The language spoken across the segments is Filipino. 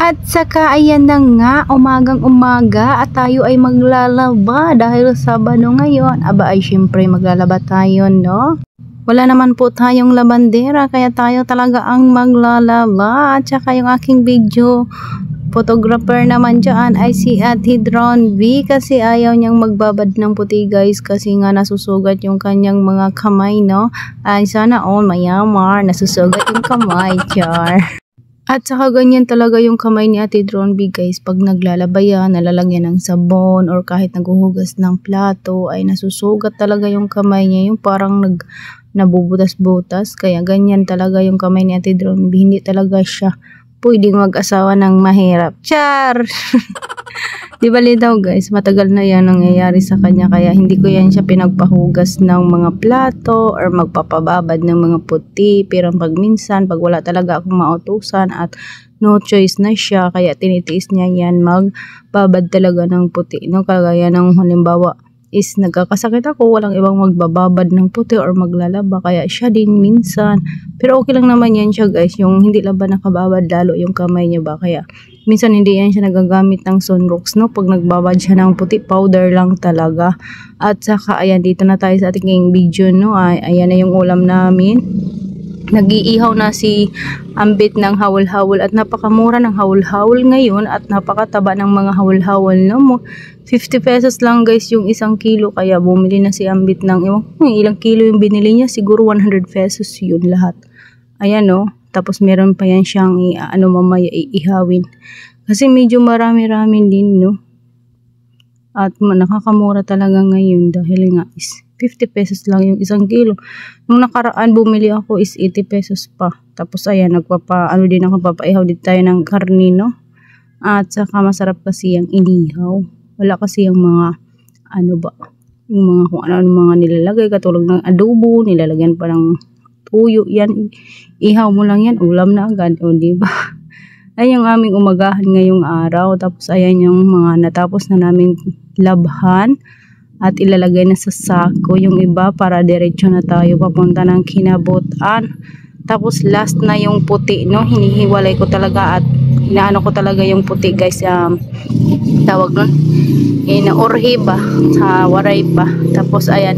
At saka ayan na nga, umagang umaga at tayo ay maglalaba dahil Sabado ngayon. Aba ay syempre maglalaba tayo, no? Wala naman po tayong labandera kaya tayo talaga ang maglalaba. At saka yung aking video photographer naman dyan ay si Ate Dron B kasi ayaw niyang magbabad ng puti guys kasi nga nasusugat yung kanyang mga kamay, no? Ay sana all mayamar, nasusugat yung kamay, char. At saka ganyan talaga yung kamay ni Ate Dron B guys, pag naglalaba yan, nalalagyan ng sabon or kahit naghuhugas ng plato ay nasusugat talaga yung kamay niya, yung parang nabubutas-butas. Kaya ganyan talaga yung kamay ni Ate Dron B, hindi talaga siya pwedeng mag-asawa ng mahirap. Char! Di bali daw guys, matagal na yan nangyayari sa kanya kaya hindi ko yan siya pinagpahugas ng mga plato or magpapababad ng mga puti. Pero pag minsan, pag wala talaga akong mautusan at no choice na siya, kaya tinitiis niya yan magbabad talaga ng puti. No? Kagaya ng halimbawa is nagkakasakit ako, walang ibang magbababad ng puti or maglalaba, kaya siya din minsan. Pero okay lang naman yan siya guys, yung hindi lang ba nakababad lalo yung kamay niya ba, kaya minsan hindi yan siya nagagamit ng sunrocks, no? Pag nagbabad siya ng puti, powder lang talaga. At saka ayan, dito na tayo sa ating video, no? Ayan na yung ulam namin. Nag-iihaw na si Ambit ng hawol-hawol at napakamura ng hawol-hawol ngayon at napakataba ng mga hawol-hawol, no? 50 pesos lang guys yung isang kilo, kaya bumili na si Ambit ng ilang kilo yung binili niya, siguro 100 pesos yun lahat. Ayan, no? Tapos meron pa yan siyang mamaya iihawin. Kasi medyo marami-rami din, no? At nakakamura talaga ngayon dahil nga is 50 pesos lang yung isang kilo. Nung nakaraan bumili ako is 80 pesos pa. Tapos ayan, din ako, papaihaw din tayo ng karne, no? At saka masarap kasi yung inihaw. Wala kasi yung mga yung mga kung ano mga nilalagay katulad ng adobo, nilalagyan pa ng tuyo, yan ihaw mo lang yan, ulam na agad, o diba? Ay yung aming umagahan ngayong araw. Tapos ayan yung mga natapos na namin labhan at ilalagay na sa sako yung iba para diretso na tayo papunta ng kinabutan. Tapos last na yung puti, no? Hinihiwalay ko talaga at inaano ko talaga yung puti guys, tawag nun inaorhi ba sa waray pa. Tapos ayan,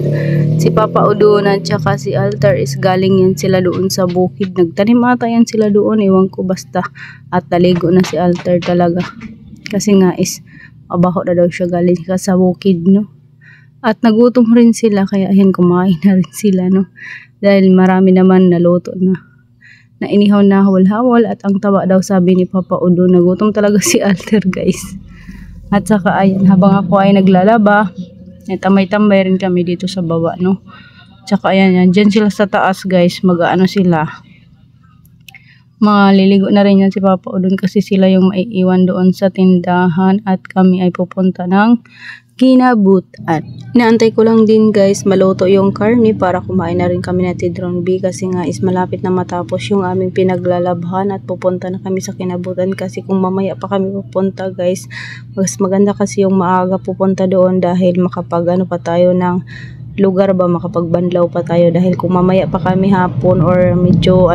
si Papa Udon at saka si Altar is galing yan sila doon sa bukid, nagtanim ata yan sila doon, iwan ko basta. At naligo na si Altar talaga kasi nga is abaho na daw siya galing sa bukid, no? At nagutom rin sila kaya ayan, kumain na rin sila, no? Dahil marami naman naluto na inihaw na hawal-hawal at ang taba daw, sabi ni Papa Udon. Nagutom talaga si Alter guys. At saka ayan, habang ako ay naglalaba, tamay-tambay rin kami dito sa baba, no? Tsaka ayan, dyan sila sa taas guys, mag-ano sila, maliligo na rin yan si Papa Udon kasi sila yung maiiwan doon sa tindahan at kami ay pupunta ng kinabutan. Inaantay ko lang din guys maluto yung karne para kumain na rin kami na Ate Dron B kasi nga is malapit na matapos yung aming pinaglalabhan at pupunta na kami sa kinabutan. Kasi kung mamaya pa kami pupunta guys, mas maganda kasi yung maaga pupunta doon dahil makapag pa tayo ng lugar ba, makapagbanlaw pa tayo. Dahil kung mamaya pa kami hapon or medyo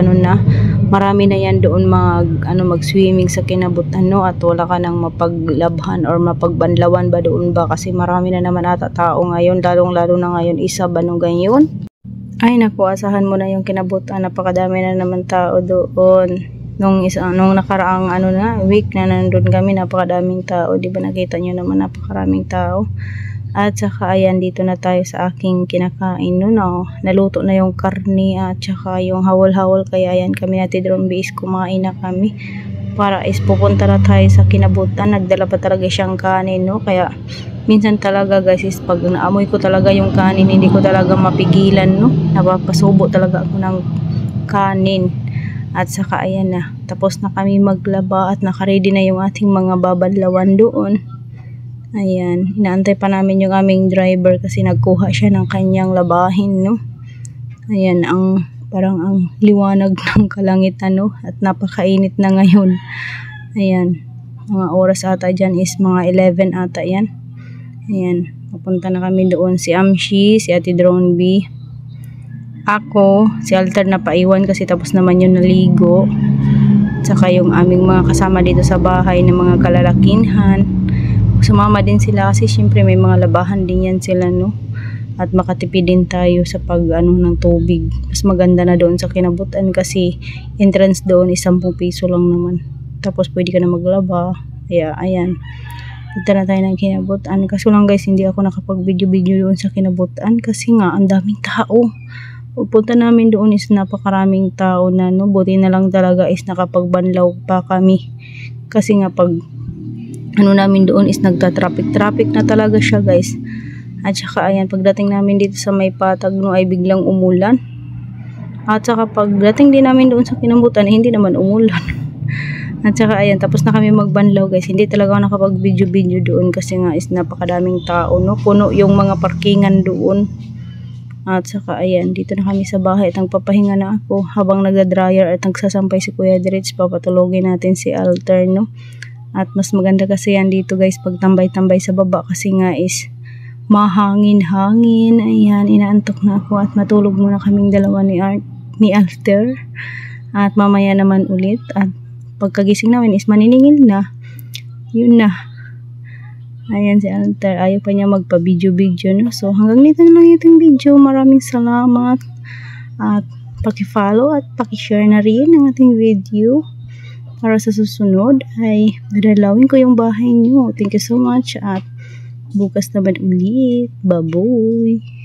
marami na yan doon mag-swimming sa kinabutan, no? At wala ka nang mapaglabhan or mapagbanlawan ba doon ba kasi marami na naman ata tao ngayon, lalong-lalo na ngayon isa ba nung ganyan. Ay naku, asahan mo na yung kinabutan, napakadami na naman tao doon. Nung nakaraang week na nandun kami, napakadaming tao, di ba? Nakita nyo naman, napakaraming tao. At saka ayan, dito na tayo sa aking kinakain, no? Naluto na yung karne at saka yung hawol-hawol, kaya ayan kami na Ate Dron B is kumain na kami para is pupunta na tayo sa kinabutan. Nagdala pa talaga siyang kanin, no? Kaya minsan talaga guys is pag naamoy ko talaga yung kanin, hindi ko talaga mapigilan, no? Napapasubo talaga ako ng kanin. At saka ayan na, tapos na kami maglaba at nakaready na yung ating mga babadlawan doon. Ayan, inaantay pa namin yung aming driver kasi nagkuha siya ng kanyang labahin, no? Ayan, parang ang liwanag ng kalangitan, no? At napakainit na ngayon. Ayan, mga oras ata dyan is mga 11 ata yan. Ayan, papunta na kami doon. Si Amshi, si Ate Dron B, ako, si Altar na paiwan kasi tapos naman yung naligo. saka yung aming mga kasama dito sa bahay ng mga kalalakinhan. Sumama din sila kasi syempre may mga labahan din yan sila, no? At makatipid din tayo sa pag ng tubig. Mas maganda na doon sa Kinabutan kasi entrance doon is 10 piso lang naman. Tapos pwede ka na maglaba. Kaya ayan. Punta na tayo ng Kinabutan. Kaso lang guys, hindi ako nakapag-video doon sa Kinabutan kasi nga ang daming tao. Pagpunta namin doon is napakaraming tao na, no? Buti na lang talaga is nakapagbanlaw pa kami. Kasi nga pag namin doon is nagta-traffic na talaga siya guys. At saka ayan, pagdating namin dito sa may patag, no, ay biglang umulan. At saka pagdating din namin doon sa Kinabutan, hindi naman umulan. At saka ayan, tapos na kami magbanlaw guys. Hindi talaga ako nakapag-video doon kasi nga is napakadaming tao, no? Puno yung mga parkingan doon. At saka ayan, dito na kami sa bahay at nagpapahinga na ako habang nagda-dryer at nagsasampay si Kuya Dirits. Papatulogin natin si Alter, no? At mas maganda kasi yan dito guys pag tambay-tambay sa baba kasi nga is mahangin-hangin. Ayan, inaantok na ako at matulog muna kaming dalawa ni Alter. At mamaya naman ulit at pagkagising namin is maniningil na. Yun na. Ayan si Alter, ayaw pa niya magpa-video, no? So hanggang dito na lang itong video. Maraming salamat at paki-follow at paki-share na rin ang ating video. Para sa susunod ay dadalawin ko yung bahay niyo. Thank you so much at bukas naman ulit. Baboy!